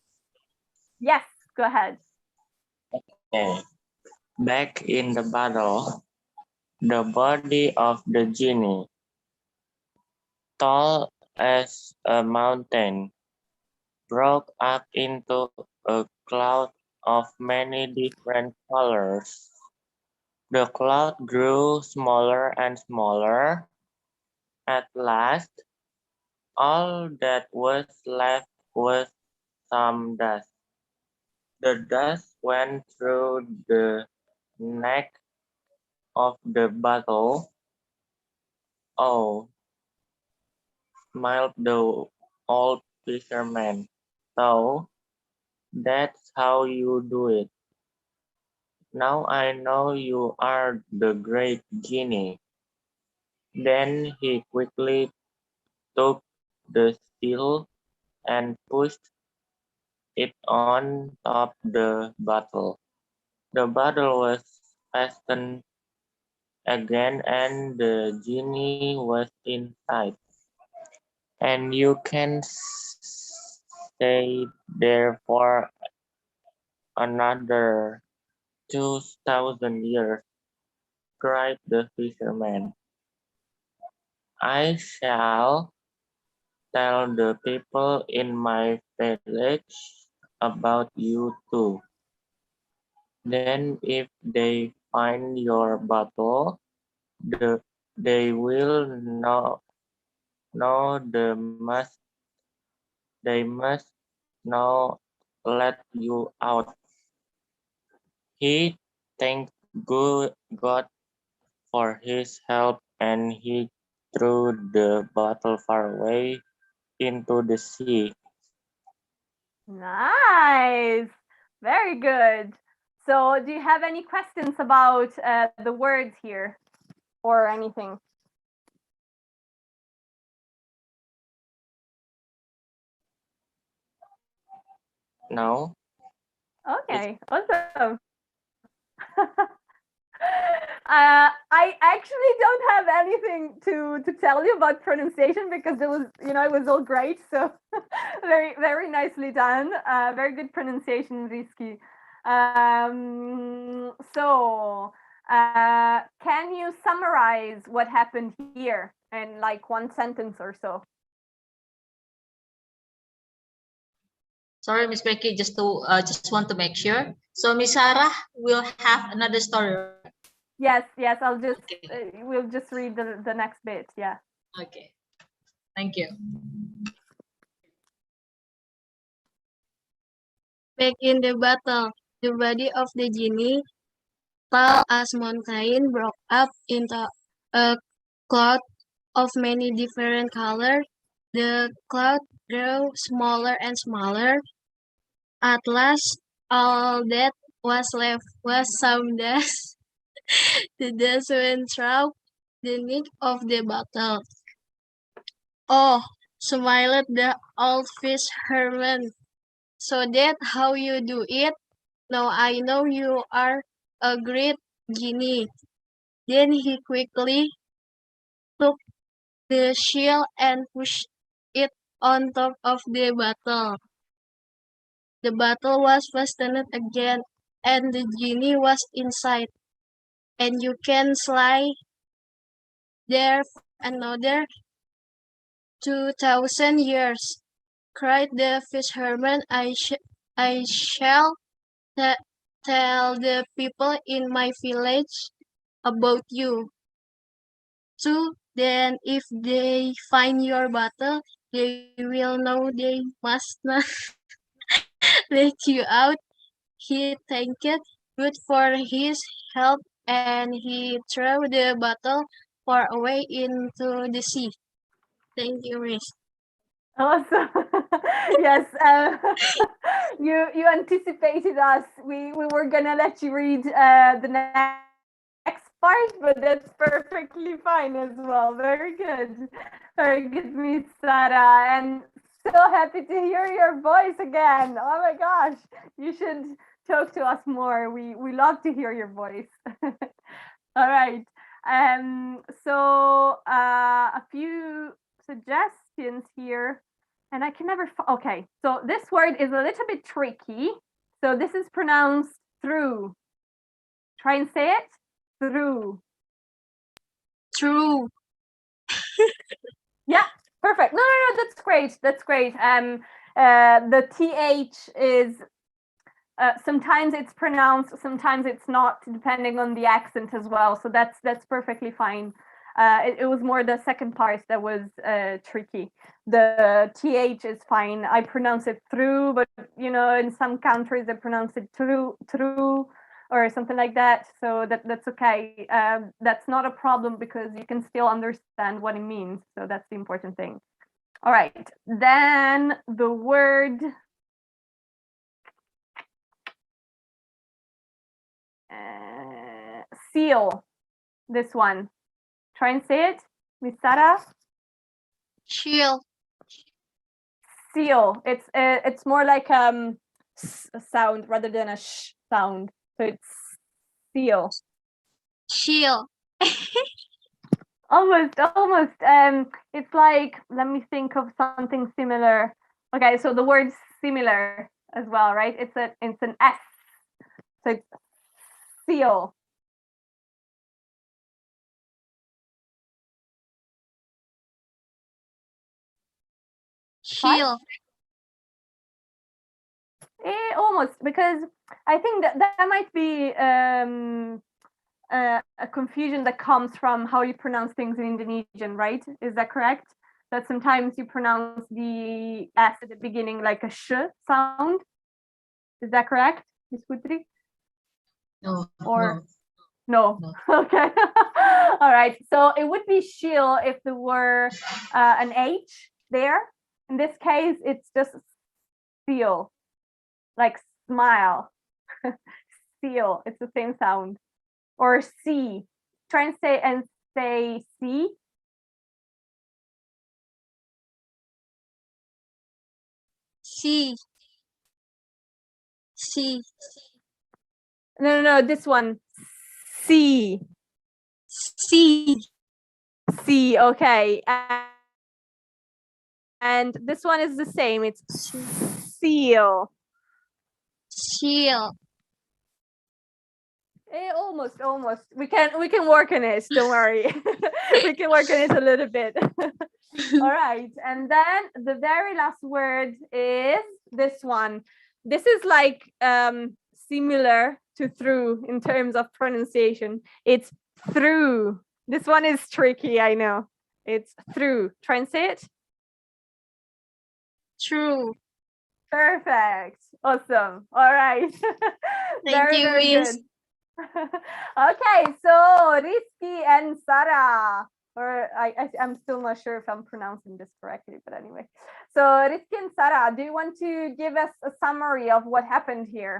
Yes, go ahead. Okay. Back in the battle, the body of the genie, tall as a mountain, broke up into a cloud of many different colors. The cloud grew smaller and smaller. At last, all that was left was some dust. The dust went through the neck of the bottle. Oh, smiled the old fisherman. So, that's how you do it. Now I know you are the great genie. Then he quickly took the seal and pushed it on top the bottle. The bottle was fastened again and the genie was inside. And you can stay there for another 2,000 years, cried the fisherman. I shall tell the people in my village about you too. Then if they find your bottle, they will know they must now let you out. He thanked God for his help and he threw the bottle far away into the sea. Nice. Very good. So do you have any questions about the words here or anything? No? Okay, awesome. I actually don't have anything to tell you about pronunciation because it was, it was all great. So very nicely done. Very good pronunciation, Rizky. So can you summarize what happened here in like one sentence or so? Sorry, Miss Becky, just want to make sure. So Miss Sarah will have another story. Yes, I'll just we'll just read the next bit. Yeah. Okay. Thank you. Back in the battle, the body of the genie, tall as mountain, broke up into a cloud of many different colors. The cloud grew smaller and smaller. At last, all that was left was some dust. The dust went through the neck of the bottle. Oh, smiled the old fish herman. So that's how you do it? Now I know you are a great genie. Then he quickly took the shell and pushed it on top of the bottle. The bottle was fastened again, and the genie was inside. And you can slide there for another 2,000 years, cried the fisherman. I shall tell the people in my village about you. So then if they find your bottle, they will know they must not let you out. He thanked God for his help and he threw the bottle far away into the sea. Thank you, Miss. Awesome. Yes, you anticipated us. We were gonna let you read the next part, but that's perfectly fine as well. Very good, Miss Sarah, and so happy to hear your voice again. Oh my gosh, you should talk to us more. We love to hear your voice. All right. So a few suggestions here, and I can never. Okay, so this word is a little bit tricky. So this is pronounced through. Try and say it through. True. Yeah, perfect. No, that's great. That's great. The th is sometimes it's pronounced, sometimes it's not, depending on the accent as well. So that's perfectly fine. It was more the second part that was tricky. The th is fine. I pronounce it through, but in some countries they pronounce it through, or something like that. So that's okay. That's not a problem because you can still understand what it means. So that's the important thing. All right. Then the word seal. This one. Try and say it, Miss Sarah. Shield. Seal. It's more like a sound rather than a sh sound. So it's seal. Shield. Almost. It's like, let me think of something similar. Okay, so the word similar as well, right? It's an S. So it's seal. Shield. Almost, because I think that might be a confusion that comes from how you pronounce things in Indonesian, right? Is that correct? That sometimes you pronounce the S at the beginning like a sh sound. Is that correct, Ms. Putri? No. Or no. no? Okay. All right. So it would be shield if there were an H there. In this case, it's just seal, like smile. Seal. It's the same sound. Or C. Try and say C. C. C. No, this one. C. C. C. Okay. And this one is the same. It's seal. Shield. Almost. We can work on it. Don't worry. We can work on it a little bit. All right. And then the very last word is this one. This is like similar to through in terms of pronunciation. It's through. This one is tricky, I know. It's through. Try and say it. True. Perfect. Awesome. All right. Thank you, very Miss. good. Okay, so Rizky and Sarah, or I'm still not sure if I'm pronouncing this correctly, but anyway. So Rizky and Sarah, do you want to give us a summary of what happened here?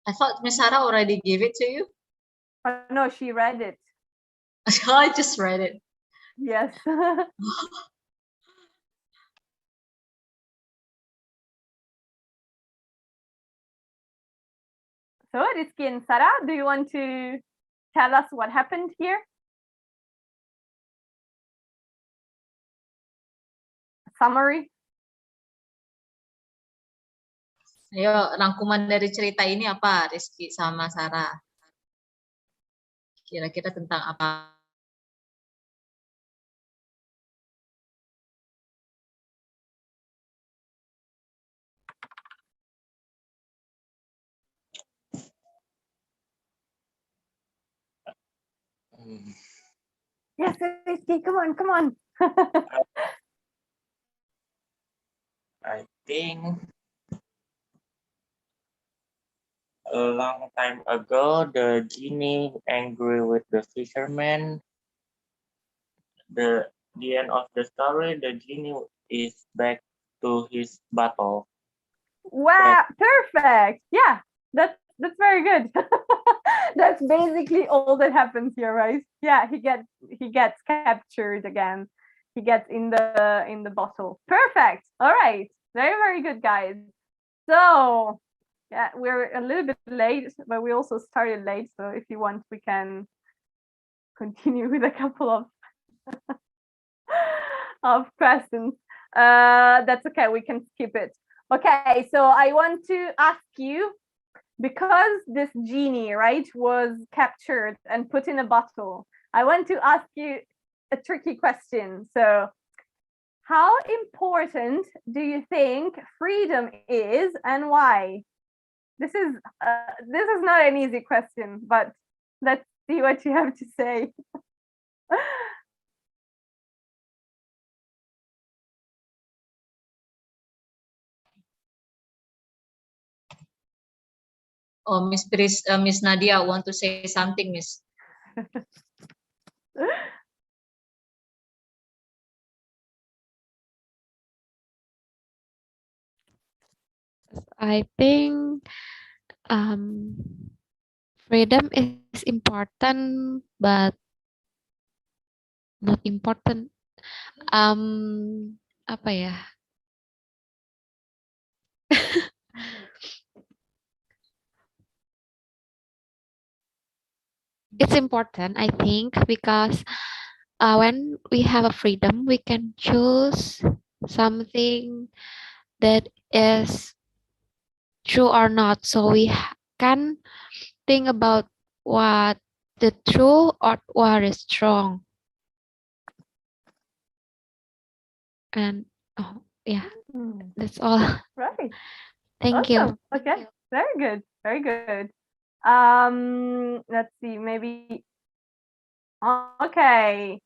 I thought Miss Sarah already gave it to you. Oh, no, she read it. I just read it. Yes. So Rizky and Sarah, do you want to tell us what happened here? Summary. Ayo, rangkuman dari cerita ini apa, Rizky sama Sarah? Kira-kira tentang apa? Yes, Rizky, come on. I think a long time ago, the genie angry with the fisherman. The end of the story, the genie is back to his bottle. Wow, perfect. Yeah, that's very good. That's basically all that happens here, right? Yeah, he gets captured again. He gets in the bottle. Perfect. All right. Very good, guys. So yeah, we're a little bit late, but we also started late. So if you want, we can continue with a couple of of questions. That's okay. We can skip it. Okay, so I want to ask you, because this genie, right, was captured and put in a bottle, I want to ask you a tricky question. So how important do you think freedom is and why? This is not an easy question, but let's see what you have to say. Oh, Miss Nadia want to say something, Miss. I think freedom is important, but not important. Apa ya? It's important, I think, because when we have a freedom, we can choose something that is true or not. So can think about what the true or what is strong. And oh yeah, that's all. Right. Thank you. Awesome. Okay. Very good. Very good. Let's see. Maybe. Okay.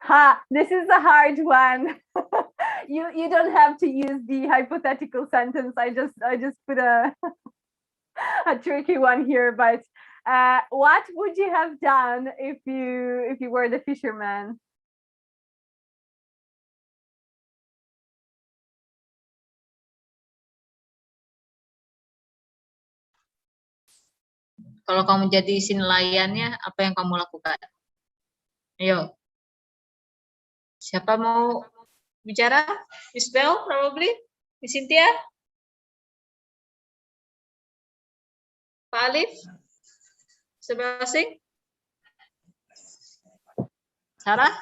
Ha. This is a hard one. You don't have to use the hypothetical sentence. I just put a a tricky one here. But what would you have done if you were the fisherman? Kalau kamu jadi si nelayannya, apa yang kamu lakukan? Ayo. Siapa mau bicara? Miss Bell, probably? Miss Cynthia? Pak Alif? Sebelah asing? Sarah?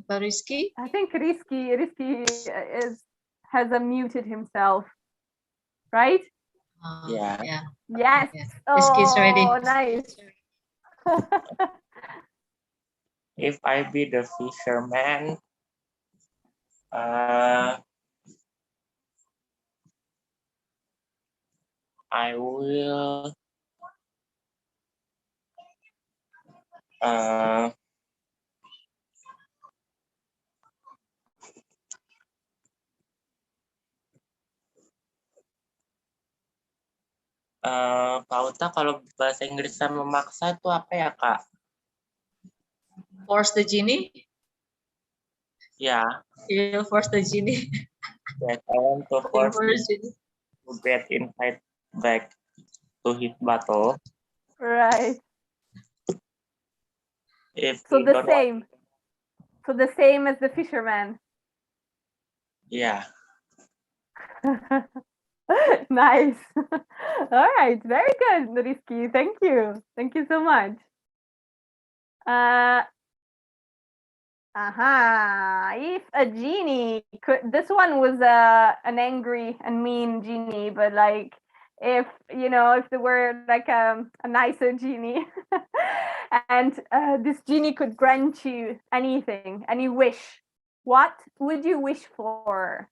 Atau Rizky? I think Rizky has unmuted himself, right? Yeah. Yeah. Yes. Yeah. Oh, Rizky's ready. nice. If I be the fisherman, I will Kak Uta, kalau bahasa Inggrisnya memaksa itu apa ya, Kak? Force the genie? Yeah. You force the genie. Yes, I want to force Force him to get inside back to his bottle. Right. If So he the don't want- same. So the same as the fisherman. Yeah. Nice. All right. Very good, Rizky. Thank you. Thank you so much. If a genie could, this one was an angry and mean genie, but like if if there were like a nicer genie and this genie could grant you anything, any wish, what would you wish for?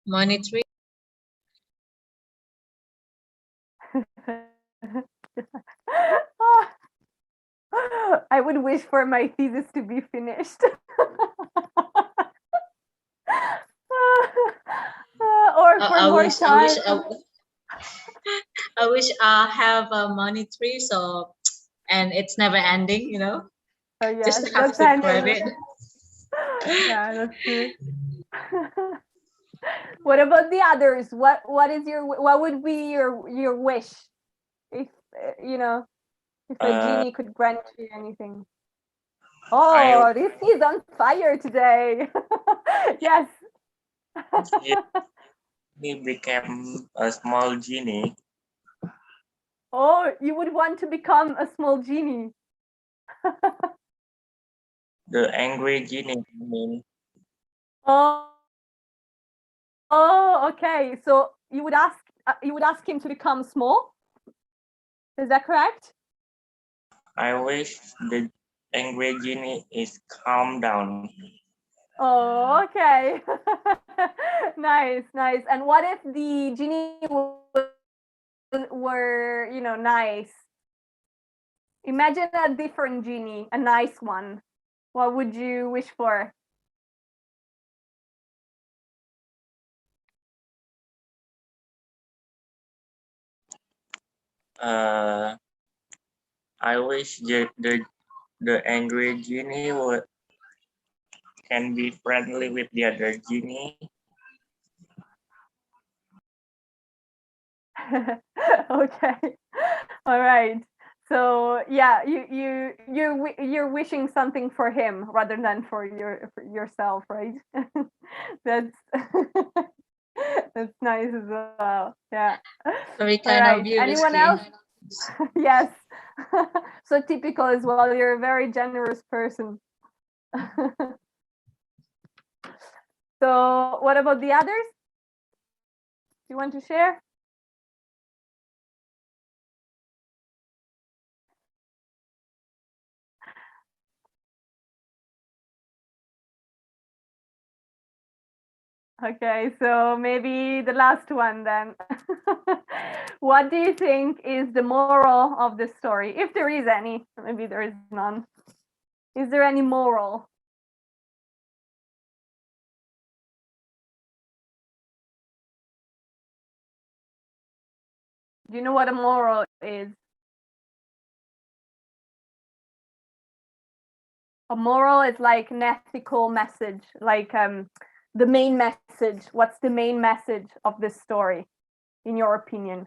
money tree. I would wish for my thesis to be finished. Or for I more wish, time. I wish I have a money tree, so and it's never ending, Oh, yes, just have that's to handy. grab it. Yeah, that's true. What about the others? What would be your wish if if a genie could grant you anything? Oh, this is on fire today. Yes. He became a small genie. Oh, you would want to become a small genie. The angry genie, I mean. Oh, okay. So you would ask him to become small? Is that correct? I wish the angry genie is calm down. Oh, okay. Nice. And what if the genie were, nice? Imagine a different genie, a nice one. What would you wish for? I wish the angry genie can be friendly with the other genie. Okay. All right. So yeah, you're wishing something for him rather than for yourself, right? That's that's nice as well. Yeah. Very All kind right. of you, Anyone Rizky. else? Yes. So typical as well. You're a very generous person. So what about the others? You want to share? Okay, so maybe the last one then. What do you think is the moral of the story? If there is any, maybe there is none. Is there any moral? Do you know what a moral is? A moral is like an ethical message, like the main message. What's the main message of this story, in your opinion?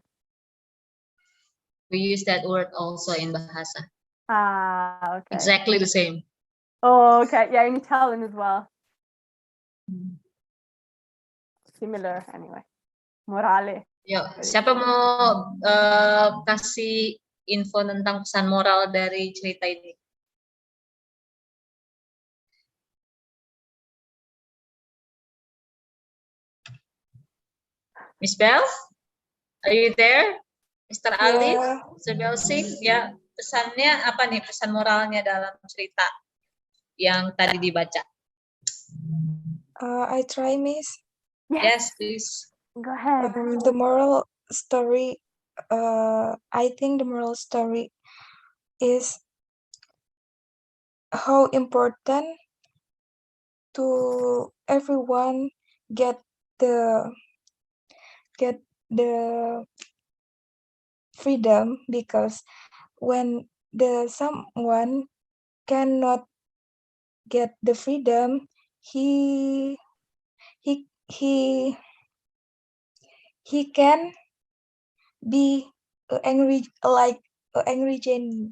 We use that word also in Bahasa. Ah, okay. Exactly the same. Oh, okay. Yeah, in Italian as well. Similar, anyway. Morale. Yuk, siapa mau kasih info tentang pesan moral dari cerita ini? Miss Bell, are you there? Mr. Ali, Mr. Belsing, ya, pesannya apa nih, pesan moralnya dalam cerita yang tadi dibaca? I try, Miss. Yes, please. Go ahead. The moral story, I think the moral story is how important to everyone get the freedom, because when the someone cannot get the freedom, he can be angry, like Angry Genie.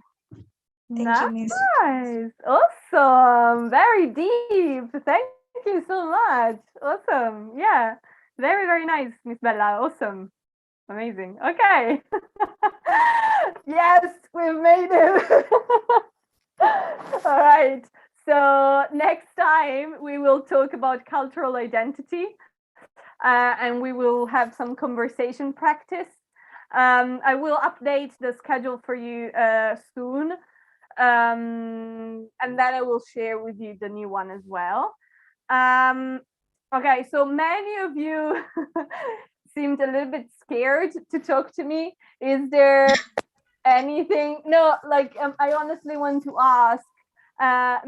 Thank you, Miss. Nice. Awesome. Very deep. Thank you so much. Awesome. Yeah. Very, very nice, Miss Bella. Awesome. Amazing. Okay. Yes, we've made it. All right. So next time we will talk about cultural identity, and we will have some conversation practice. I will update the schedule for you soon. And then I will share with you the new one as well. Okay, so many of you seemed a little bit scared to talk to me. Is there anything? No, like I honestly want to ask,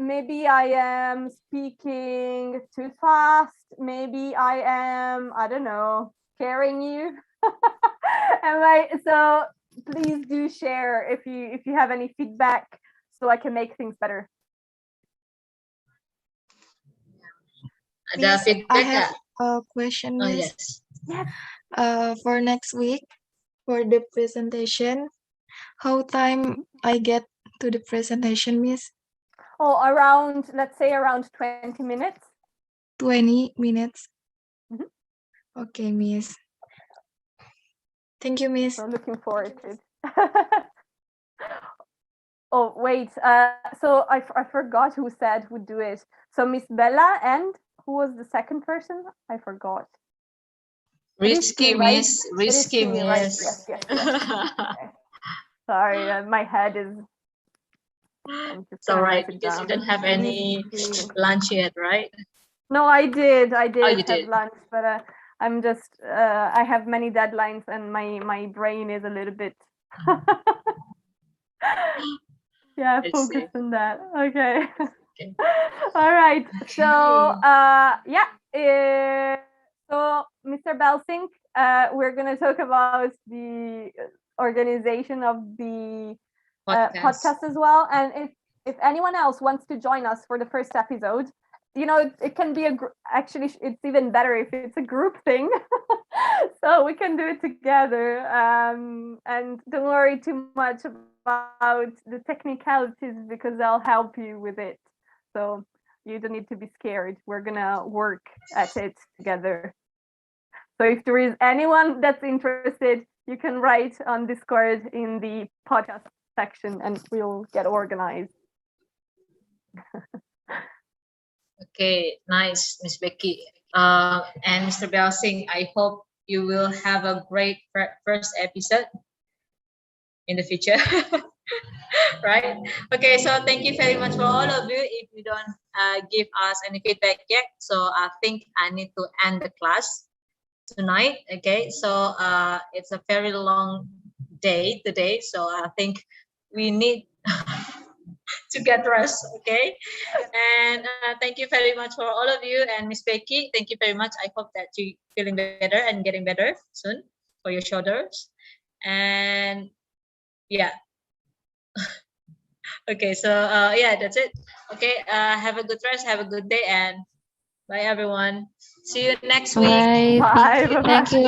maybe I am speaking too fast. Maybe I am, I don't know, scaring you. So please do share if you have any feedback, so I can make things better. Ada Miss, feedback I have nggak? a question, Oh, Miss. yes. Yes. For next week, for the presentation, how time I get to the presentation, Miss? Oh, around, let's say around 20 minutes. 20 minutes. Mhm. Okay, Miss. Thank you, Miss. So looking forward to it. Oh, wait. So I forgot who said would do it. So Miss Bella, and who was the second person? I forgot. Risky, right? Miss. Risky, right? Miss. Yes. Okay. Sorry, my head is. I'm just It's all gonna right write it because down. you don't have any Risky. lunch yet, right? No, I did. I did Oh, you have did. lunch, but I'm just. I have many deadlines, and my brain is a little bit. Yeah, I focus see. on that. Okay. Okay. All right. Okay. So so Mr. Belsink, we're gonna talk about the organization of the podcast as well. And if anyone else wants to join us for the first episode, you know, it can be actually it's even better if it's a group thing. So we can do it together. And don't worry too much about the technicalities, because I'll help you with it. So you don't need to be scared. We're gonna work at it together. So if there is anyone that's interested, you can write on Discord in the podcast section and we'll get organized. Okay, nice, Miss Becky. And Mr. Belsing, I hope you will have a great first episode in the future. Right? Okay, so thank you very much for all of you. If you don't give us any feedback yet, so I think I need to end the class tonight. Okay, so it's a very long day today, so I think we need to get rest. Okay, and thank you very much for all of you. And Miss Becky, thank you very much. I hope that you feeling better and getting better soon for your shoulders. And yeah. Okay, so yeah, that's it. Okay, have a good rest, have a good day, and bye everyone. See you next week. Bye. Bye. Thank you.